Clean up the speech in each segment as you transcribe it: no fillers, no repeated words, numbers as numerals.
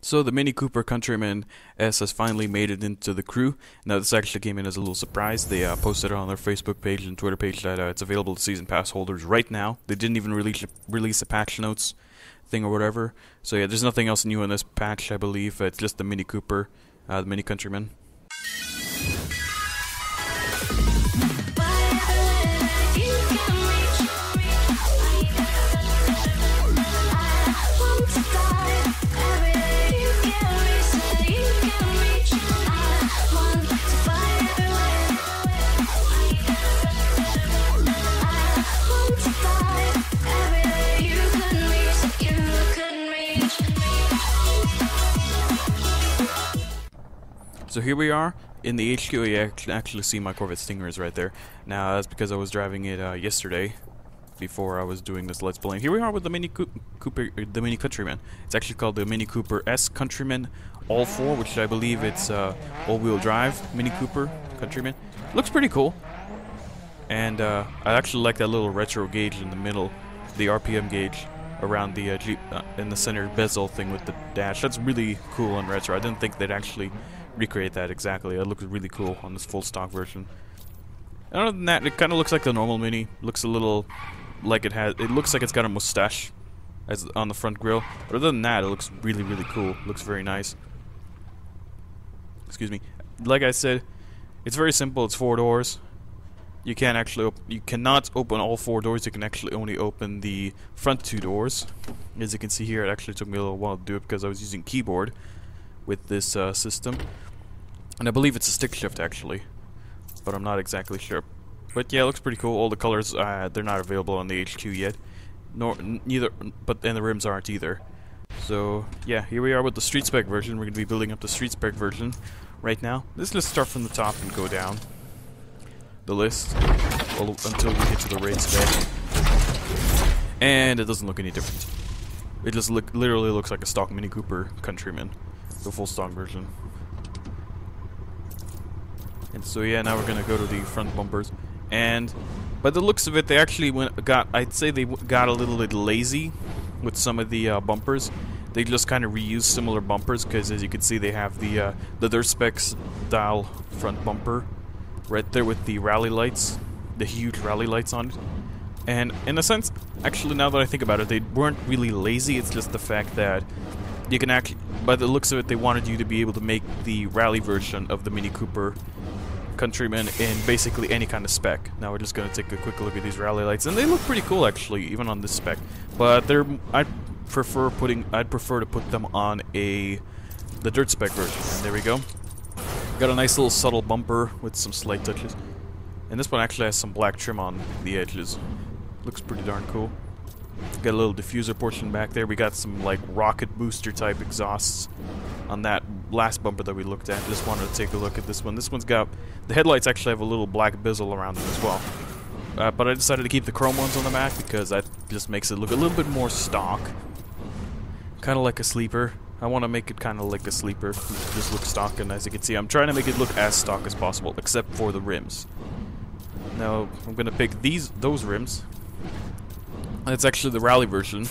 So the Mini Cooper Countryman S has finally made it into the crew. Now this actually came in as a little surprise. They posted it on their Facebook page and Twitter page that it's available to season pass holders right now. They didn't even release a patch notes thing or whatever. So yeah, there's nothing else new in this patch, I believe. It's just the Mini Cooper, the Mini Countryman. So here we are in the HQ. You can actually see my Corvette Stinger's right there. Now that's because I was driving it yesterday before I was doing this Let's Play. Here we are with the Mini Cooper, the Mini Countryman. It's actually called the Mini Cooper S Countryman All4, which I believe it's all-wheel drive Mini Cooper Countryman. Looks pretty cool, and I actually like that little retro gauge in the middle, the RPM gauge around the Jeep in the center bezel thing with the dash. That's really cool and retro. I didn't think they'd actually recreate that exactly. It looks really cool on this full stock version. Other than that, it kind of looks like the normal Mini. Looks a little like it looks like it's got a mustache as on the front grille. But other than that, it looks really, really cool. Looks very nice. Excuse me. Like I said, it's very simple. It's 4 doors. You can't actually you cannot open all 4 doors. You can actually only open the front 2 doors. As you can see here, it actually took me a little while to do it because I was using keyboard with this system, and I believe it's a stick shift actually, but I'm not exactly sure. But yeah, it looks pretty cool. All the colors they're not available on the HQ yet, and the rims aren't either. So yeah, here we are with the street spec version. We're gonna be building up the street spec version right now. Let's start from the top and go down the list until we get to the raid spec, and it doesn't look any different. It just literally looks like a stock Mini Cooper Countryman, the full stock version. And so yeah, now we're gonna go to the front bumpers, and by the looks of it, they actually I'd say they got a little bit lazy with some of the bumpers. They just kind of reused similar bumpers because, as you can see, they have the Dirt Spec style front bumper right there with the rally lights, the huge rally lights on it. And in a sense, actually, now that I think about it, they weren't really lazy. It's just the fact that you can actually, by the looks of it, they wanted you to be able to make the rally version of the Mini Cooper Countryman in basically any kind of spec. Now we're just going to take a quick look at these rally lights, and they look pretty cool actually, even on this spec. But I'd prefer to put them on the Dirt Spec version. And there we go. Got a nice little subtle bumper with some slight touches, and this one actually has some black trim on the edges. Looks pretty darn cool. Got a little diffuser portion back there. We got some like rocket booster type exhausts on that last bumper that we looked at. Just wanted to take a look at this one. This one's got the headlights actually have a little black bezel around them as well. But I decided to keep the chrome ones on the back because that just makes it look a little bit more stock, kind of like a sleeper. I want to make it kind of like a sleeper. Just look stock, and as you can see, I'm trying to make it look as stock as possible, except for the rims. Now I'm gonna pick those rims. It's actually the rally version.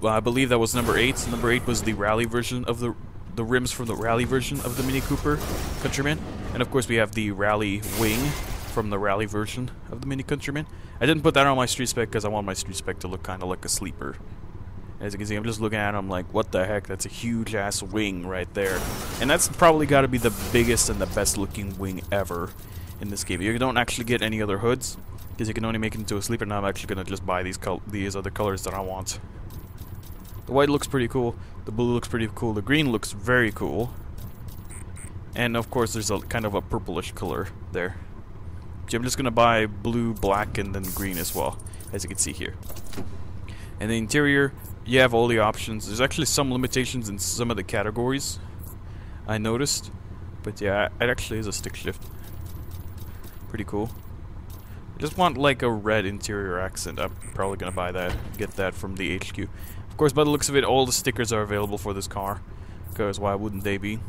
I believe that was number 8. Number 8 was the rally version of the rims from the rally version of the Mini Cooper Countryman. And of course we have the rally wing from the rally version of the Mini Countryman. I didn't put that on my street spec because I want my street spec to look kind of like a sleeper. As you can see, I'm just looking at it, I'm like, what the heck, that's a huge ass wing right there. And that's probably got to be the biggest and the best looking wing ever in this game. You don't actually get any other hoods, because you can only make it into a sleeper. Now I'm actually going to just buy these other colors that I want. The white looks pretty cool, the blue looks pretty cool, the green looks very cool, and of course there's a kind of a purplish color there. So I'm just going to buy blue, black, and then green as well, as you can see here. And the interior, you have all the options. There's actually some limitations in some of the categories, I noticed, but yeah, it actually is a stick shift. Pretty cool. I just want like a red interior accent. I'm probably gonna buy that, get that from the HQ. Of course, by the looks of it, all the stickers are available for this car, because why wouldn't they be?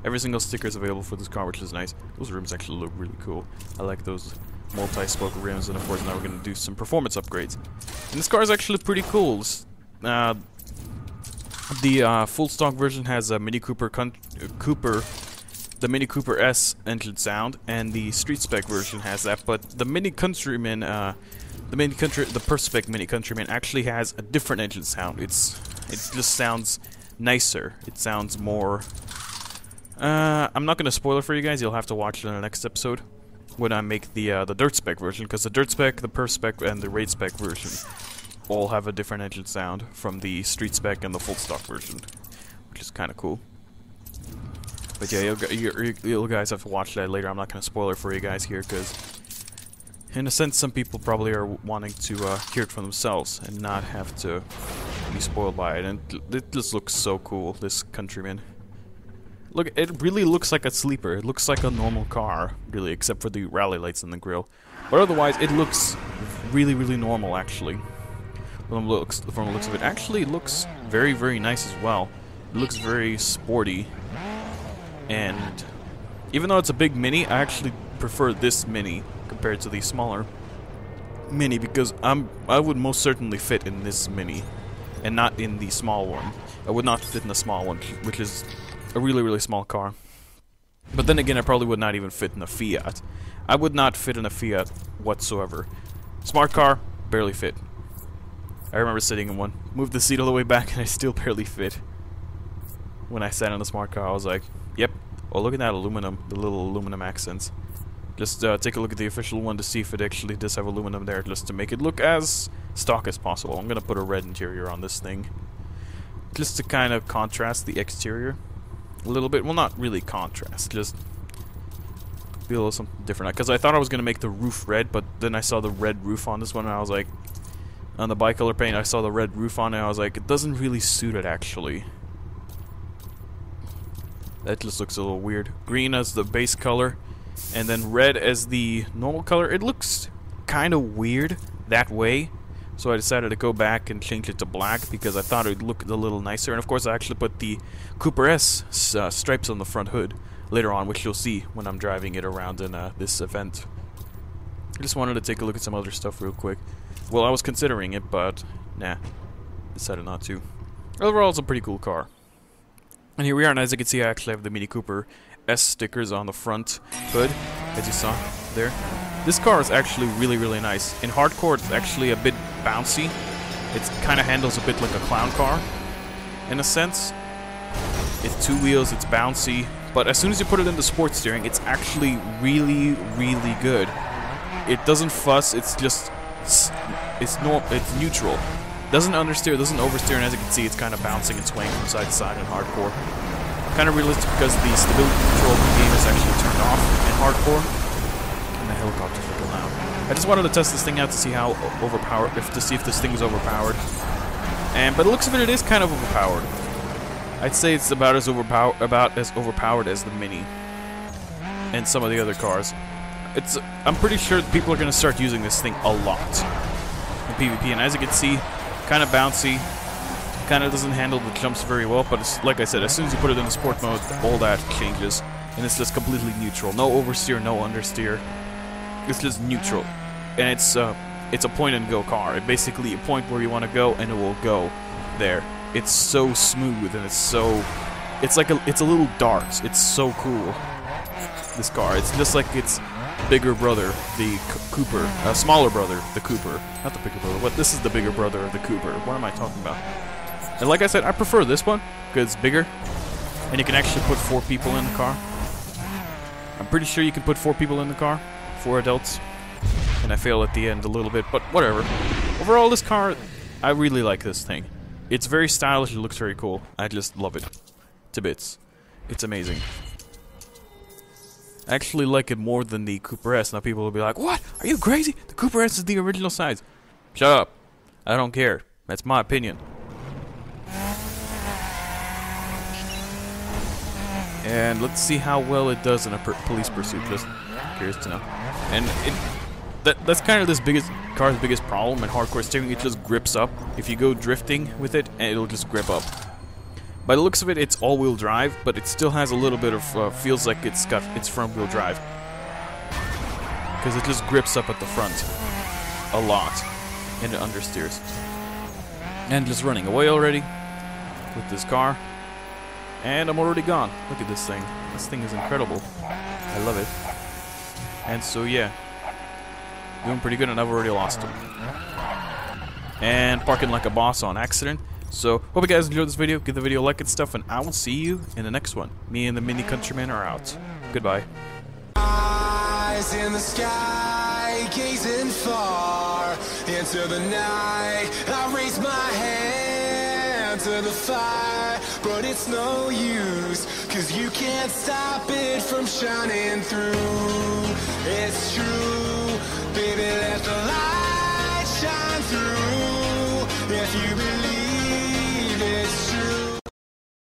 Every single sticker is available for this car, which is nice. Those rims actually look really cool. I like those multi-spoke rims, and of course now we're gonna do some performance upgrades. And this car is actually pretty cool. The full stock version has a Mini Cooper, the Mini Cooper S engine sound, and the street spec version has that. But the Mini Countryman, the per spec Mini Countryman actually has a different engine sound. It just sounds nicer. It sounds more. I'm not gonna spoil it for you guys. You'll have to watch it in the next episode when I make the dirt spec version, because the dirt spec, the per spec, and the raid spec version all have a different engine sound from the street spec and the full stock version, which is kind of cool. But yeah, you guys have to watch that later. I'm not gonna spoil it for you guys here, because in a sense, some people probably are wanting to hear it for themselves and not have to be spoiled by it. And it just looks so cool, this Countryman. Look, it really looks like a sleeper. It looks like a normal car, really, except for the rally lights in the grill. But otherwise, it looks really, really normal, actually. From the looks of it, actually, it looks very, very nice as well. It looks very sporty. And even though it's a big Mini, I actually prefer this Mini compared to the smaller Mini, because I would most certainly fit in this Mini and not in the small one. I would not fit in the small one, which is a really, really small car. But then again, I probably would not even fit in a Fiat. I would not fit in a Fiat whatsoever. Smart car, barely fit. I remember sitting in one, moved the seat all the way back, and I still barely fit. When I sat in the smart car, I was like, yep. Oh, look at that aluminum, the little aluminum accents. Just take a look at the official one to see if it actually does have aluminum there, just to make it look as stock as possible. I'm gonna put a red interior on this thing, just to kind of contrast the exterior a little bit. Well, not really contrast, just be a little something different. Because I thought I was gonna make the roof red, but then I saw the red roof on this one, and I was like, on the bicolor paint, I saw the red roof on it, and I was like, it doesn't really suit it, actually. That just looks a little weird. Green as the base color, and then red as the normal color. It looks kind of weird that way, so I decided to go back and change it to black, because I thought it would look a little nicer. And of course, I actually put the Cooper S stripes on the front hood later on, which you'll see when I'm driving it around in this event. I just wanted to take a look at some other stuff real quick. Well, I was considering it, but nah, decided not to. Overall, it's a pretty cool car. And here we are, and as you can see, I actually have the Mini Cooper S stickers on the front hood, as you saw there. This car is actually really, really nice. In hardcore, it's actually a bit bouncy. It kind of handles a bit like a clown car, in a sense. It's two wheels, it's bouncy, but as soon as you put it into sports steering, it's actually really, really good. It doesn't fuss, it's just, it's neutral. Doesn't understeer, doesn't oversteer, and as you can see, it's kind of bouncing and swaying from side to side in hardcore. Kind of realistic because the stability control of the game is actually turned off in hardcore. And the helicopter's looking loud. I just wanted to test this thing out to see how overpowered, to see if this thing was overpowered. And by the looks of it, it is kind of overpowered. I'd say it's about as overpowered as the Mini and some of the other cars. I'm pretty sure people are going to start using this thing a lot in PvP, and as you can see, kind of bouncy, kind of doesn't handle the jumps very well, but it's, like I said, as soon as you put it in the sport mode, all that changes, and it's just completely neutral. No oversteer, no understeer. It's just neutral, and it's a point-and-go car. It basically a point where you want to go, and it will go there. It's so smooth, and it's a little dart. It's so cool. This car, it's just like its bigger brother, the Cooper, smaller brother, the Cooper. Not the bigger brother. This is the bigger brother of the Cooper. What am I talking about? And like I said, I prefer this one because it's bigger, and you can actually put 4 people in the car. I'm pretty sure you can put 4 people in the car, 4 adults. And I fail at the end a little bit, but whatever. Overall, this car, I really like this thing. It's very stylish. It looks very cool. I just love it to bits. It's amazing. I actually like it more than the Cooper S. Now people will be like, what? Are you crazy? The Cooper S is the original size. Shut up. I don't care. That's my opinion. And let's see how well it does in a police pursuit. Just curious to know. And that's kind of this car's biggest problem in hardcore steering. It just grips up. If you go drifting with it, and it'll just grip up. By the looks of it, it's all-wheel drive, but it still has a little bit of feels like it's front-wheel drive, because it just grips up at the front a lot, and it understeers. And just running away already. with this car. And I'm already gone. Look at this thing. This thing is incredible. I love it. And so yeah, doing pretty good, and I've already lost him. And parking like a boss on accident. So, hope you guys enjoyed this video. Give the video a like and stuff, and I will see you in the next one. Me and the Mini Countryman are out. Goodbye. Eyes in the sky, gazing far into the night. I raise my hand to the fire, but it's no use, 'cause you can't stop it from shining through. It's true, baby, let the light shine through.